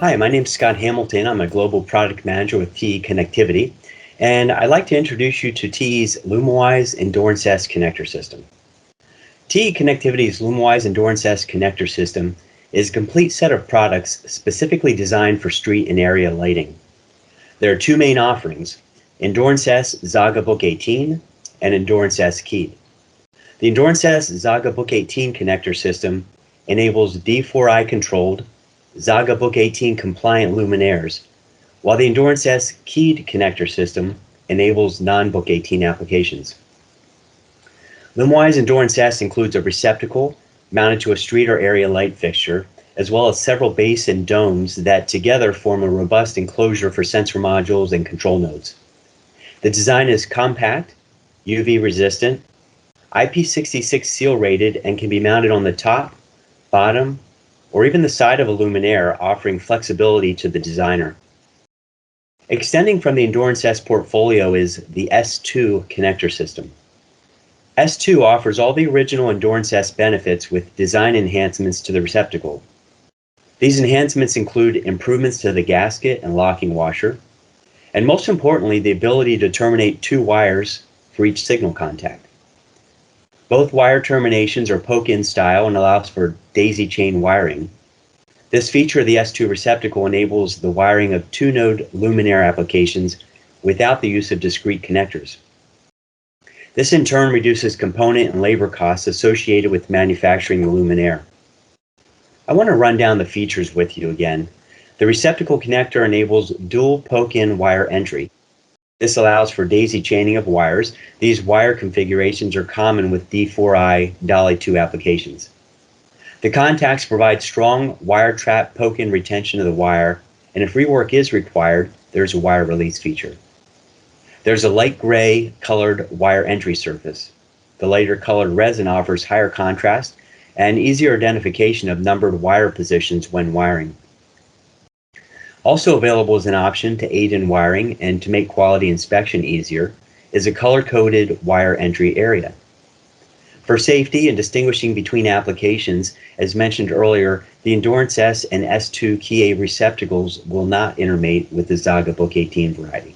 Hi, my name is Scott Hamilton. I'm a global product manager with TE Connectivity, and I'd like to introduce you to TE's LUMAWISE Endurance S connector system. TE Connectivity's LUMAWISE Endurance S connector system is a complete set of products specifically designed for street and area lighting. There are two main offerings, Endurance S Zaga Book 18 and Endurance S Keyed. The Endurance S Zaga Book 18 connector system enables D4I controlled Zaga Book 18 compliant luminaires, while the Endurance S Keyed connector system enables non-Book 18 applications. LUMAWISE Endurance S includes a receptacle mounted to a street or area light fixture, as well as several base and domes that together form a robust enclosure for sensor modules and control nodes. The design is compact, UV resistant, IP66 seal rated, and can be mounted on the top, bottom, or even the side of a luminaire, offering flexibility to the designer. Extending from the Endurance S portfolio is the S2 connector system. S2 offers all the original Endurance S benefits with design enhancements to the receptacle. These enhancements include improvements to the gasket and locking washer, and most importantly, the ability to terminate two wires for each signal contact. Both wire terminations are poke-in style and allows for daisy chain wiring. This feature of the S2 receptacle enables the wiring of two-node luminaire applications without the use of discrete connectors. This in turn reduces component and labor costs associated with manufacturing the luminaire. I want to run down the features with you again. The receptacle connector enables dual poke-in wire entry. This allows for daisy chaining of wires. These wire configurations are common with D4I Dolly 2 applications. The contacts provide strong wire trap poke-in retention of the wire, and if rework is required, there's a wire release feature. There's a light gray colored wire entry surface. The lighter colored resin offers higher contrast and easier identification of numbered wire positions when wiring. Also available as an option to aid in wiring and to make quality inspection easier is a color-coded wire entry area. For safety and distinguishing between applications, as mentioned earlier, the Endurance S and S2 Key A receptacles will not intermate with the Zaga Book 18 variety.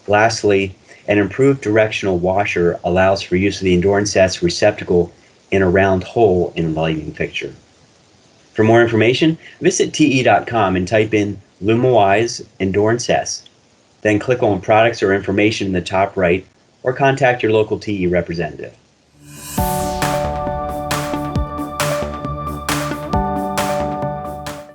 Lastly, an improved directional washer allows for use of the Endurance S receptacle in a round hole in a lighting fixture. For more information, visit te.com and type in LUMAWISE Endurance S. Then click on Products or Information in the top right, or contact your local TE representative.